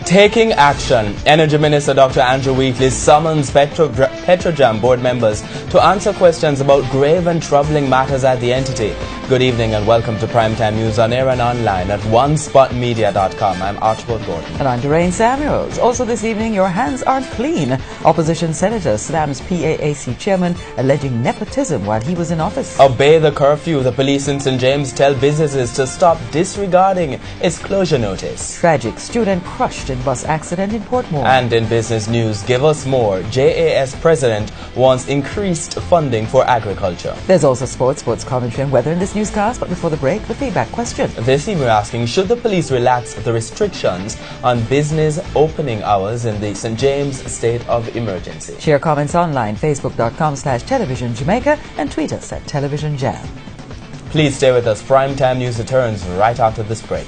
Taking action, Energy Minister Dr. Andrew Wheatley summons Petrojam board members to answer questions about grave and troubling matters at the entity. Good evening and welcome to Primetime News on air and online at onespotmedia.com. I'm Archibald Gordon. And I'm Doreen Samuels. Also this evening, your hands aren't clean. Opposition Senator slams PAAC chairman alleging nepotism while he was in office. Obey the curfew. The police in St. James tell businesses to stop disregarding its closure notice. Tragic student crushed in bus accident in Portmore. And in business news, give us more. JAS president wants increased funding for agriculture. There's also sports commentary and weather in this newscast, but before the break, the feedback question. This evening we're asking, should the police relax the restrictions on business opening hours in the St. James state of emergency? Share comments online, facebook.com/television Jamaica, and tweet us at Television Jam. Please stay with us. Primetime News returns right after this break.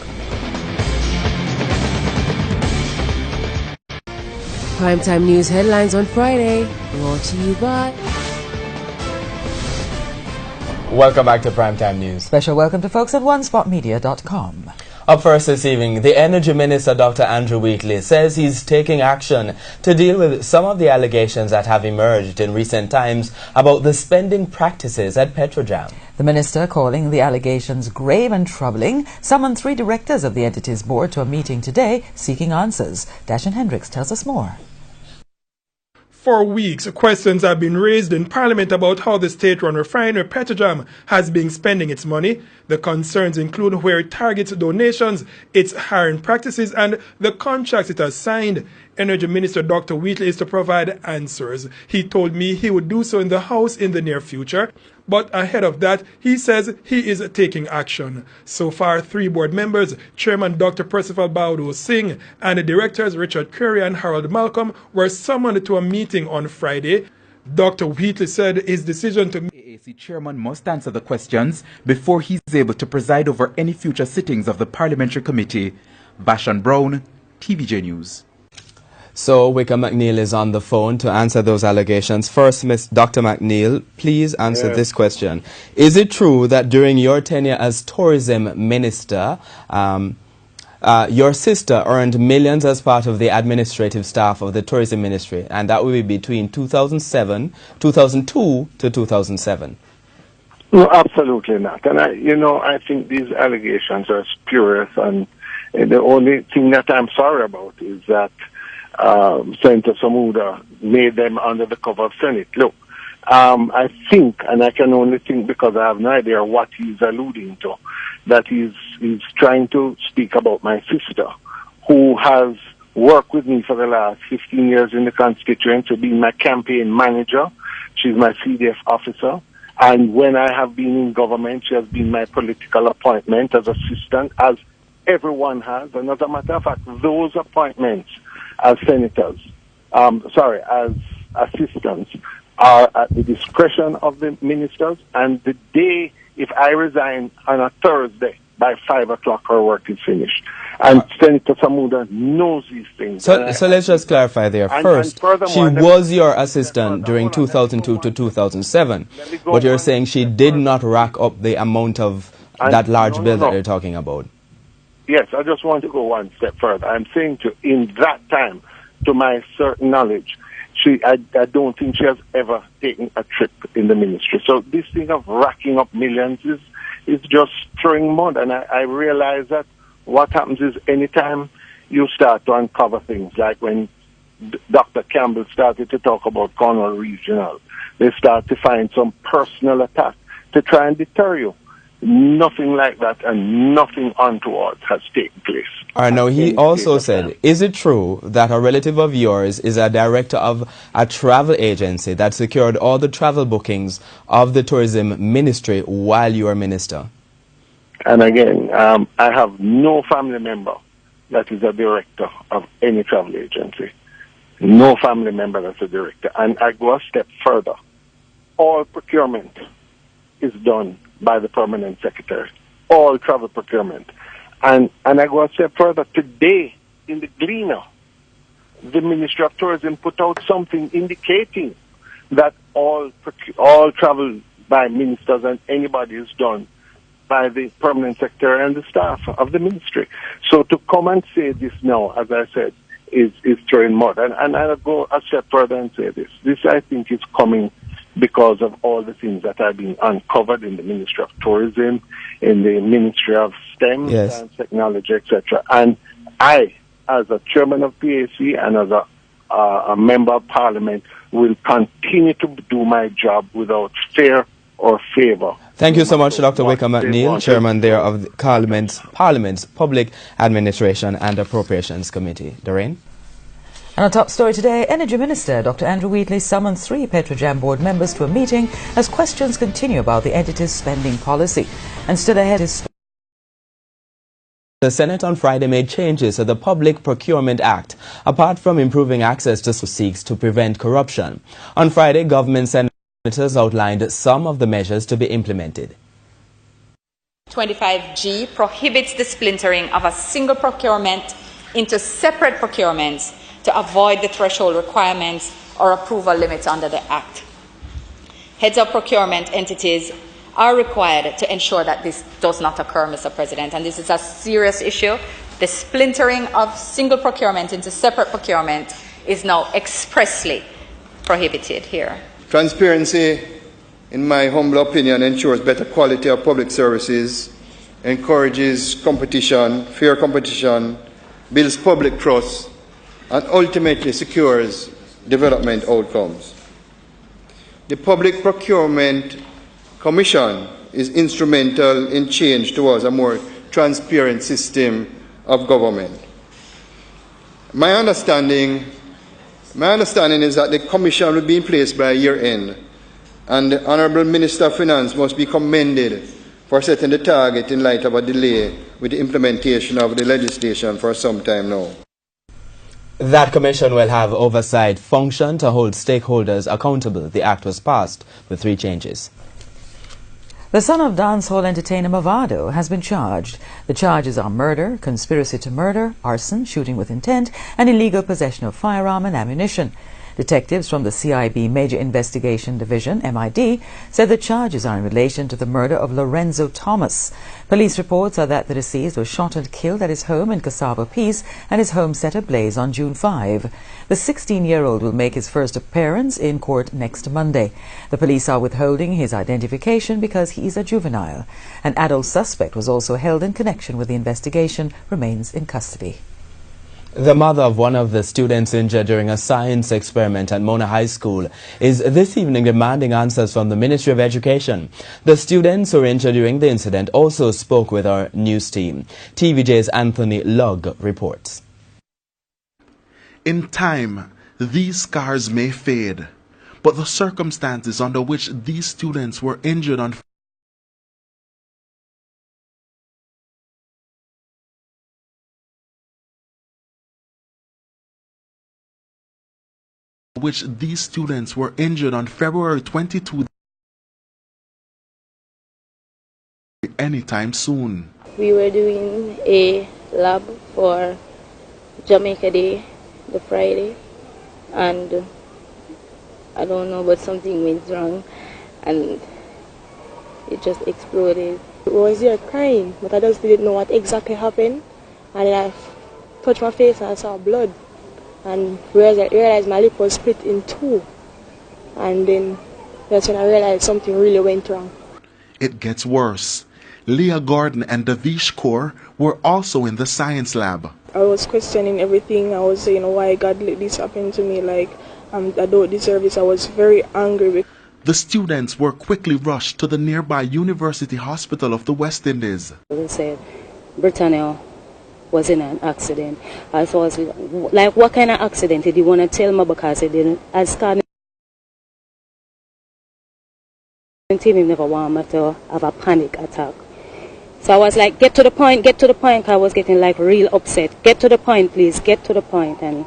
Primetime News headlines on Friday, brought to you by... Welcome back to Primetime News. Special welcome to folks at onespotmedia.com. Up first this evening, the Energy Minister Dr. Andrew Wheatley says he's taking action to deal with some of the allegations that have emerged in recent times about the spending practices at Petrojam. The minister, calling the allegations grave and troubling, summoned 3 directors of the entity's board to a meeting today seeking answers. Dashan Hendricks tells us more. For weeks, questions have been raised in Parliament about how the state-run refinery Petrojam has been spending its money. The concerns include where it targets donations, its hiring practices, and the contracts it has signed. Energy Minister Dr. Wheatley is to provide answers. He told me he would do so in the House in the near future. But ahead of that, he says he is taking action. So far, 3 board members, Chairman Dr. Percival Baudu Singh and the directors Richard Curry and Harold Malcolm, were summoned to a meeting on Friday. Dr. Wheatley said his decision to... PAAC chairman must answer the questions before he's able to preside over any future sittings of the parliamentary committee. Bashan Brown, TVJ News. So, Wickham McNeil is on the phone to answer those allegations. First, Dr. McNeil, please answer this question. Is it true that during your tenure as tourism minister, your sister earned millions as part of the administrative staff of the tourism ministry, and that will be between 2002 to 2007? No, absolutely not. And I think these allegations are spurious, and the only thing that I'm sorry about is that Senator Samuda made them under the cover of Senate. Look, I think, and I can only think because I have no idea what he's alluding to, that he's trying to speak about my sister, who has worked with me for the last 15 years in the constituency, being my campaign manager. She's my CDF officer. And when I have been in government, she has been my political appointment as assistant, as everyone has. And as a matter of fact, those appointments as senators, as assistants, are at the discretion of the ministers. And the day, if I resign on a Thursday, by 5 o'clock her work is finished. And Senator Samuda knows these things. So let's just clarify there. First, she was your assistant during 2002 to 2007, but you're saying she did not rack up the amount of that large bill that you're talking about. Yes, I just want to go one step further. I'm saying in that time, to my certain knowledge, I don't think she has ever taken a trip in the ministry. So this thing of racking up millions is just throwing mud. And I realize that what happens is anytime you start to uncover things, like when Dr. Campbell started to talk about Cornwall Regional, they start to find some personal attack to try and deter you. Nothing like that and nothing untoward has taken place. All right, now he also said, is it true that a relative of yours is a director of a travel agency that secured all the travel bookings of the tourism ministry while you were minister? And again, I have no family member that is a director of any travel agency. No family member that's a director. And I go a step further. All procurement is done by the permanent secretary, all travel procurement. And I go a step further. Today, in the Gleaner, the Ministry of Tourism put out something indicating that all travel by ministers and anybody is done by the permanent secretary and the staff of the ministry. So to come and say this now, as I said, is throwing mud. And I'll go a step further and say this. This, I think, is coming because of all the things that are being uncovered in the Ministry of Tourism, in the Ministry of STEM, Science, Technology, etc. And I, as a chairman of PAC and as a member of Parliament, will continue to do my job without fear or favor. Thank you so much, Dr. Wickham McNeil, Chairman there of the Parliament's Public Administration and Appropriations Committee. Doreen? And our top story today, Energy Minister Dr. Andrew Wheatley summoned 3 Petrojam board members to a meeting as questions continue about the entity's spending policy. And still ahead is... The Senate on Friday made changes to the Public Procurement Act, apart from improving access to seeks to prevent corruption. On Friday, government senators outlined some of the measures to be implemented. 25G prohibits the splintering of a single procurement into separate procurements to avoid the threshold requirements or approval limits under the Act. Heads of procurement entities are required to ensure that this does not occur, Mr. President, and this is a serious issue. The splintering of single procurement into separate procurement is now expressly prohibited here. Transparency, in my humble opinion, ensures better quality of public services, encourages competition, fair competition, builds public trust, and ultimately secures development outcomes. The Public Procurement Commission is instrumental in change towards a more transparent system of government. My understanding is that the Commission will be in place by year end, and the Honourable Minister of Finance must be commended for setting the target in light of a delay with the implementation of the legislation for some time now. That commission will have oversight function to hold stakeholders accountable. The act was passed with 3 changes. The son of dancehall entertainer Mavado has been charged. The charges are murder, conspiracy to murder, arson, shooting with intent, and illegal possession of firearm and ammunition. Detectives from the CIB Major Investigation Division, MID, said the charges are in relation to the murder of Lorenzo Thomas. Police reports are that the deceased was shot and killed at his home in Cassava Peace and his home set ablaze on June 5. The 16-year-old will make his first appearance in court next Monday. The police are withholding his identification because he is a juvenile. An adult suspect was also held in connection with the investigation, remains in custody. The mother of one of the students injured during a science experiment at Mona High School is this evening demanding answers from the Ministry of Education. The students who were injured during the incident also spoke with our news team. TVJ's Anthony Lugg reports. In time, these scars may fade, but the circumstances under which these students were injured on February 22 anytime soon. We were doing a lab for Jamaica Day, the Friday, and I don't know, but something went wrong and it just exploded. I was there crying, but I just didn't know what exactly happened, and then I touched my face and I saw blood. And realized my lip was split in 2. And then that's when I realized something really went wrong. It gets worse. Leah Gordon and Davish Kaur were also in the science lab. I was questioning everything. I was saying, why God let this happen to me? Like, I don't deserve this. I was very angry. The students were quickly rushed to the nearby University Hospital of the West Indies. They said Britannia was in an accident. I was like, what kind of accident? Did you want to tell me? Because I didn't. I started never want me to have a panic attack. So I was like, get to the point, get to the point. I was getting like real upset. Get to the point, please, get to the point. And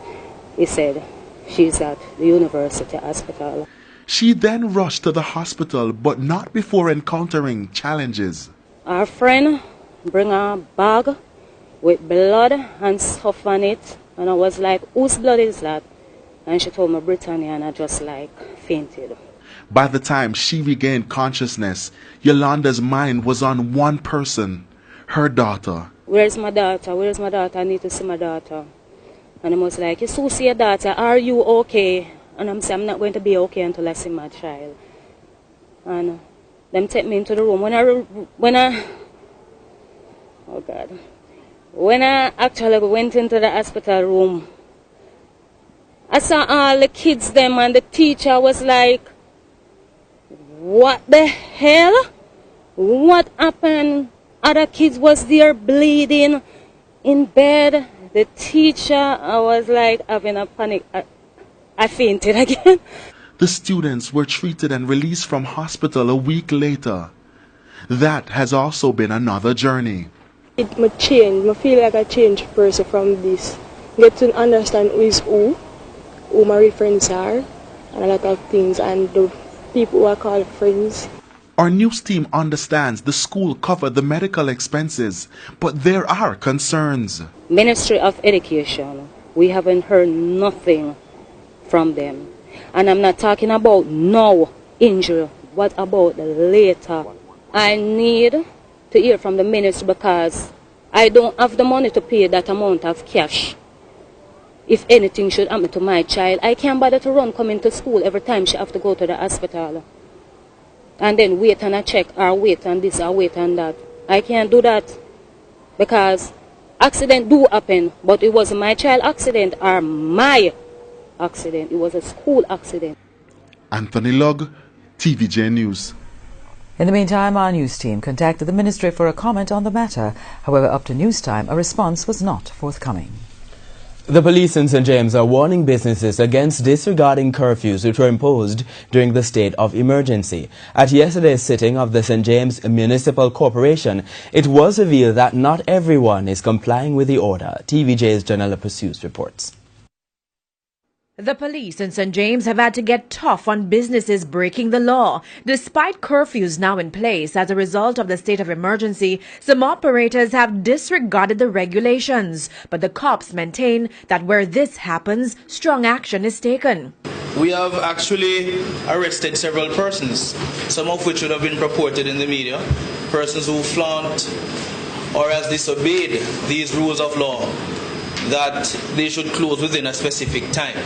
he said, she's at the University Hospital. She then rushed to the hospital, but not before encountering challenges. Our friend bring a bag with blood and stuff on it, and I was like, whose blood is that? And she told me Britannia, and I just like fainted. By the time she regained consciousness, Yolanda's mind was on one person, her daughter. Where's my daughter? Where's my daughter? I need to see my daughter. And I was like, you so see your daughter, are you okay? And I'm saying, I'm not going to be okay until I see my child. And them take me into the room. When I actually went into the hospital room, I saw all the kids them and the teacher was like, what the hell? What happened? Other kids was there bleeding in bed. The teacher, I was like having a panic. I fainted again. The students were treated and released from hospital a week later. That has also been another journey. It might change. I feel like I changed person from this. Get to understand who is who my friends are, and a lot of things, and the people who are called friends. Our news team understands the school covered the medical expenses, but there are concerns. Ministry of Education, we haven't heard nothing from them. And I'm not talking about now injury. What about later? I need to hear from the ministry because I don't have the money to pay that amount of cash. If anything should happen to my child, I can't bother to run coming to school every time she have to go to the hospital. And then wait and a check, or wait and this, or wait and that. I can't do that because accident do happen, but it wasn't my child accident or my accident. It was a school accident. Anthony Lugg, TVJ News. In the meantime, our news team contacted the ministry for a comment on the matter. However, up to news time, a response was not forthcoming. The police in St. James are warning businesses against disregarding curfews which were imposed during the state of emergency. At yesterday's sitting of the St. James Municipal Corporation, it was revealed that not everyone is complying with the order. TVJ's Janella Pursues reports. The police in St. James have had to get tough on businesses breaking the law. Despite curfews now in place as a result of the state of emergency, some operators have disregarded the regulations. But the cops maintain that where this happens, strong action is taken. We have actually arrested several persons, some of which would have been reported in the media, persons who flaunt or has disobeyed these rules of law, that they should close within a specific time.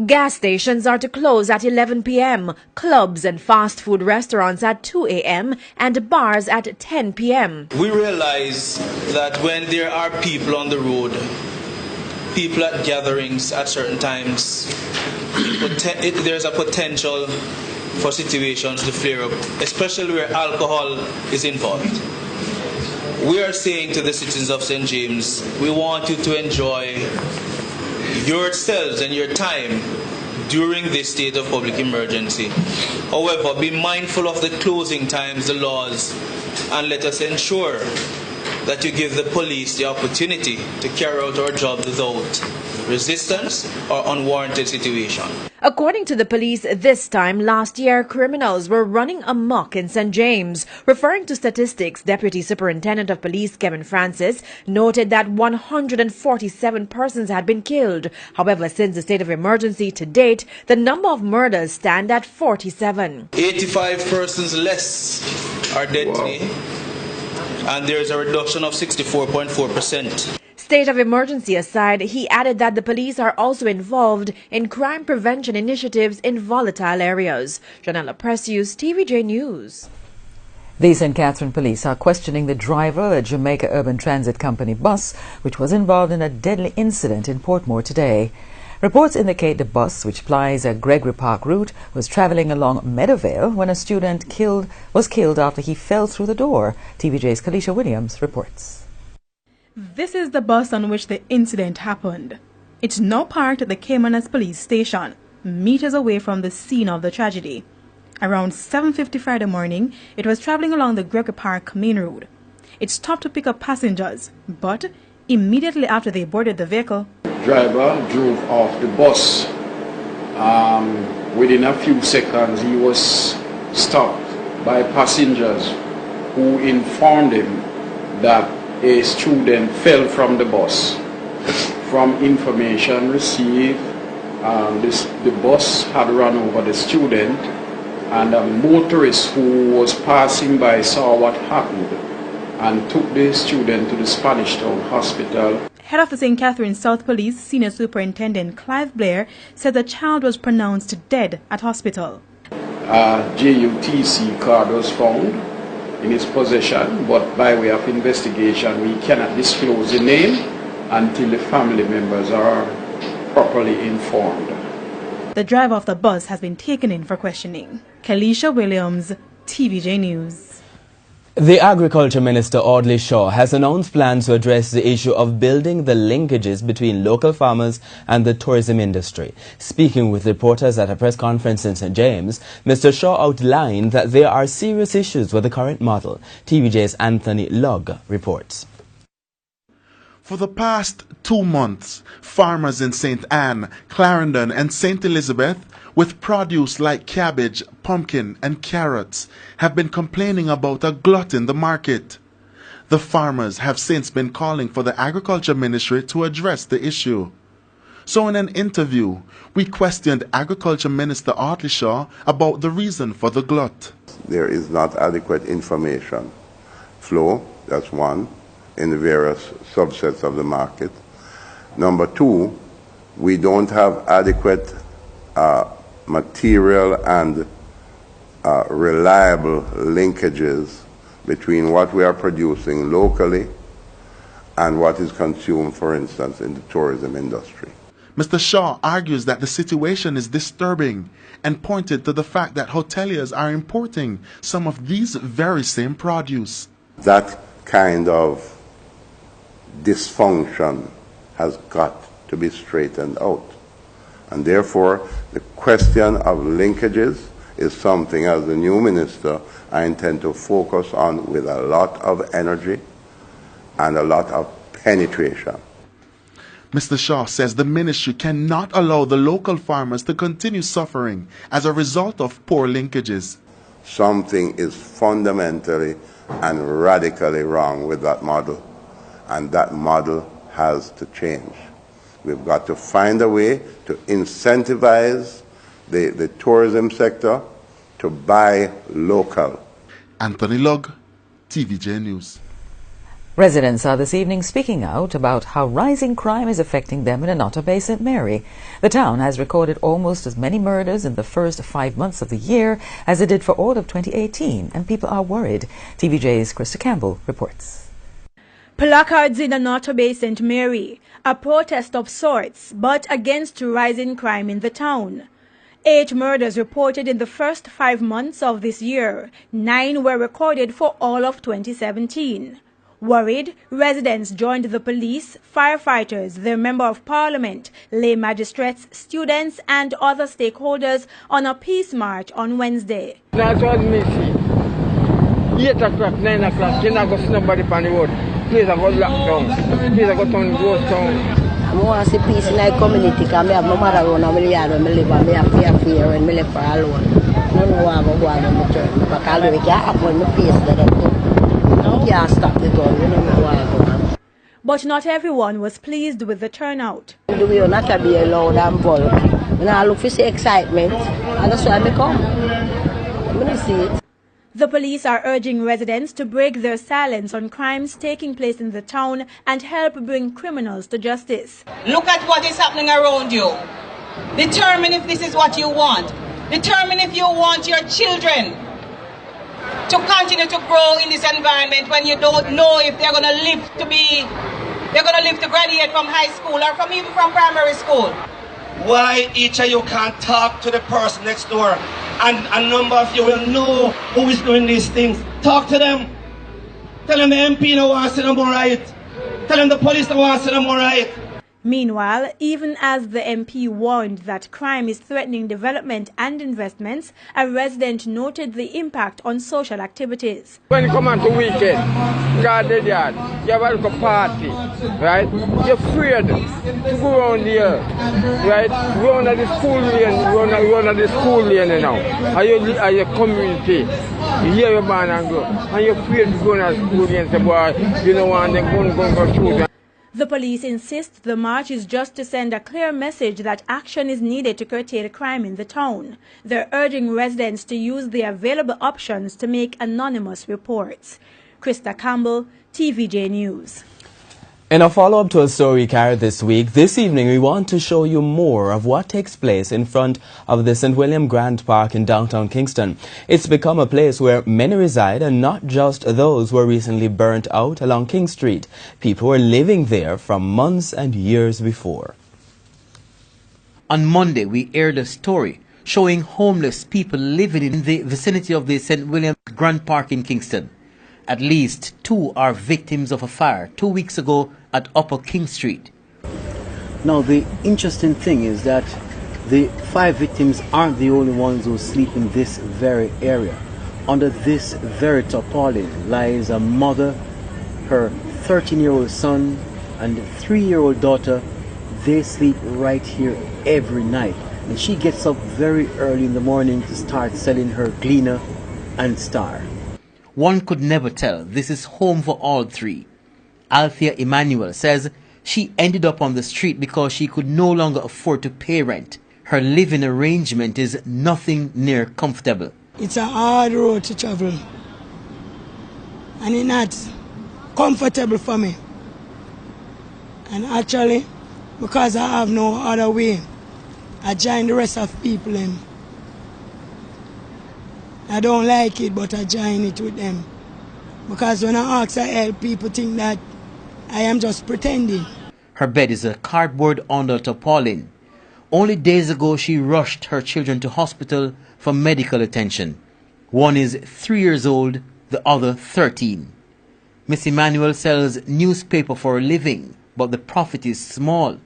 Gas stations are to close at 11 p.m., clubs and fast food restaurants at 2 a.m. and bars at 10 p.m. We realize that when there are people on the road, people at gatherings at certain times, there's a potential for situations to flare up, especially where alcohol is involved. We are saying to the citizens of St. James, we want you to enjoy yourselves and your time during this state of public emergency. However, be mindful of the closing times, the laws, and let us ensure that you give the police the opportunity to carry out our job without resistance or unwarranted situation. According to the police, this time last year, criminals were running amok in St. James. Referring to statistics, Deputy Superintendent of Police Kevin Francis noted that 147 persons had been killed. However, since the state of emergency to date, the number of murders stand at 47. 85 persons less are dead today, and there is a reduction of 64.4%. State of emergency aside, he added that the police are also involved in crime prevention initiatives in volatile areas. Janella Precious, TVJ News. The St. Catherine police are questioning the driver of a Jamaica Urban Transit Company bus, which was involved in a deadly incident in Portmore today. Reports indicate the bus, which plies a Gregory Park route, was traveling along Meadowvale when a student was killed after he fell through the door. TVJ's Kalisha Williams reports. This is the bus on which the incident happened. It's now parked at the Caymanas police station, meters away from the scene of the tragedy. Around 7:50 Friday morning, it was traveling along the Gregory Park main road. It stopped to pick up passengers, but immediately after they boarded the vehicle, driver drove off the bus. Within a few seconds, he was stopped by passengers who informed him that a student fell from the bus. From information received, the bus had run over the student, and a motorist who was passing by saw what happened and took the student to the Spanish Town Hospital. Head of the St. Catharines South Police, Senior Superintendent Clive Blair, said the child was pronounced dead at hospital. A JUTC card was found in his possession, but by way of investigation we cannot disclose the name until the family members are properly informed. The driver of the bus has been taken in for questioning. Kelisha Williams, TVJ News. The Agriculture Minister Audley Shaw has announced plans to address the issue of building the linkages between local farmers and the tourism industry. Speaking with reporters at a press conference in St. James, Mr. Shaw outlined that there are serious issues with the current model. TVJ's Anthony Lugg reports. For the past 2 months, farmers in St. Anne, Clarendon and St. Elizabeth with produce like cabbage, pumpkin and carrots have been complaining about a glut in the market. The farmers have since been calling for the Agriculture Ministry to address the issue. So in an interview, we questioned Agriculture Minister Audley Shaw about the reason for the glut. There is not adequate information flow, that's one, in the various subsets of the market. Number two, we don't have adequate material and reliable linkages between what we are producing locally and what is consumed, for instance, in the tourism industry. Mr. Shaw argues that the situation is disturbing and pointed to the fact that hoteliers are importing some of these very same produce. That kind of dysfunction has got to be straightened out. And therefore, the question of linkages is something, as the new minister, I intend to focus on with a lot of energy and a lot of penetration. Mr. Shaw says the ministry cannot allow the local farmers to continue suffering as a result of poor linkages. Something is fundamentally and radically wrong with that model, and that model has to change. We've got to find a way to incentivize the tourism sector to buy local. Anthony Lugg, TVJ News. Residents are this evening speaking out about how rising crime is affecting them in Otter Bay, St. Mary. The town has recorded almost as many murders in the first 5 months of the year as it did for all of 2018, and people are worried. TVJ's Krista Campbell reports. Placards in Otter Bay, St. Mary, a protest of sorts, but against rising crime in the town. 8 murders reported in the first 5 months of this year. 9 were recorded for all of 2017. Worried, residents joined the police, firefighters, the Member of Parliament, lay magistrates, students and other stakeholders on a peace march on Wednesday. That's what me see. 8 o'clock, 9 o'clock, you not go see nobody on the road. Please I go lock down. Please I go turn ghost town. I want to see peace in our community because I have no mother around and I live and I have fear and I live for alone. I don't know why I'm going to the church because I can't happen the peace that I do. Can't stop the gun, you know why I go. But not everyone was pleased with the turnout. Do we not be loud and bold? When I look for the excitement, and that's why I come. I'm going to see it. The police are urging residents to break their silence on crimes taking place in the town and help bring criminals to justice. Look at what is happening around you. Determine if this is what you want. Determine if you want your children to continue to grow in this environment when you don't know if they're going to live to graduate from high school or from even from primary school. Why each of you can't talk to the person next door, and a number of you will know who is doing these things. Talk to them. Tell them the MP no wants to see them right. Tell them the police no wants to see them right. Meanwhile, even as the MP warned that crime is threatening development and investments, a resident noted the impact on social activities. When you come on to weekend, God did that, you have a little party, right? You're afraid to go around here, right? Run at the school lane, run at the school lane now. Are your community, you hear your man and go, and you're afraid to go at the school lane and say, boy, you don't want them go shoot. The police insist the march is just to send a clear message that action is needed to curtail crime in the town. They're urging residents to use the available options to make anonymous reports. Krista Campbell, TVJ News. In a follow-up to a story carried this week, this evening we want to show you more of what takes place in front of the St. William Grant Park in downtown Kingston. It's become a place where many reside, and not just those who were recently burnt out along King Street. People were living there from months and years before. On Monday, we aired a story showing homeless people living in the vicinity of the St. William Grant Park in Kingston. At least 2 are victims of a fire 2 weeks ago at Upper King Street. Now, the interesting thing is that the 5 victims aren't the only ones who sleep in this very area. Under this very tarpaulin lies a mother, her 13-year-old son, and 3-year-old daughter. They sleep right here every night. And she gets up very early in the morning to start selling her Gleaner and Star. One could never tell. This is home for all 3. Althea Emmanuel says she ended up on the street because she could no longer afford to pay rent. Her living arrangement is nothing near comfortable. It's a hard road to travel, and it's not comfortable for me. And actually, because I have no other way, I join the rest of people in. I don't like it, but I join it with them. Because when I ask for help, people think that I am just pretending. Her bed is a cardboard under tarpaulin. Only days ago, she rushed her children to hospital for medical attention. One is 3 years old, the other 13. Miss Emmanuel sells newspaper for a living, but the profit is small.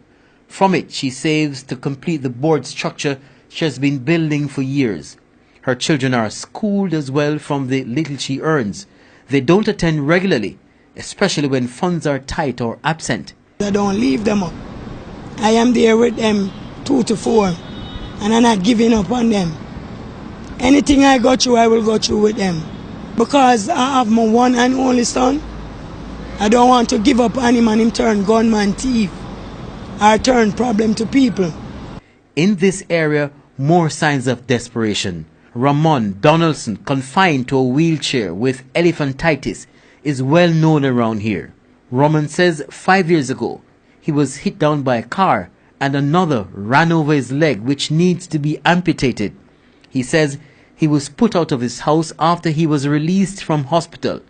From it, she saves to complete the board structure she has been building for years. Her children are schooled as well from the little she earns. They don't attend regularly, especially when funds are tight or absent. I don't leave them up. I am there with them 2 to 4, and I'm not giving up on them. Anything I go through, I will go through with them. Because I have my one and only son, I don't want to give up on him and him turn gunman, thief, or turn problem to people. In this area, more signs of desperation. Ramon Donaldson, confined to a wheelchair with elephantitis, is well known around here. Ramon says 5 years ago, he was hit down by a car and another ran over his leg, which needs to be amputated. He says he was put out of his house after he was released from hospital.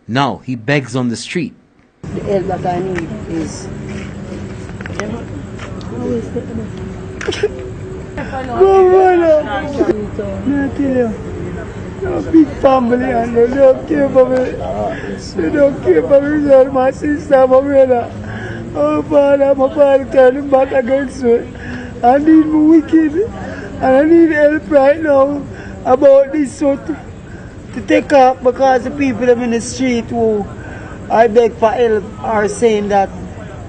Now he begs on the street. The help that I need is... A big family, and they don't care for me. They don't care for me, or my sister, my brother. Oh, Father, my father turning back against me. I need me wicked, and I need help right now about this sort to take up, because the people in the street who I beg for help are saying that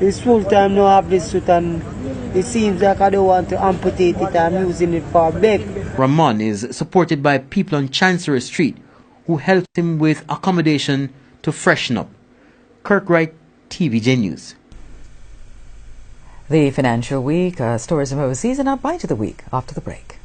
it's full time now have this suit, and it seems like I don't want to amputate it. I'm using it for a beg. Ramon is supported by people on Chancery Street who helped him with accommodation to freshen up. Kirk Wright, TVJ News. The Financial Week, stories from overseas, and our bite of the week after the break.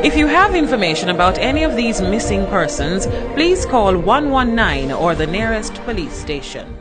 If you have information about any of these missing persons, please call 119 or the nearest police station.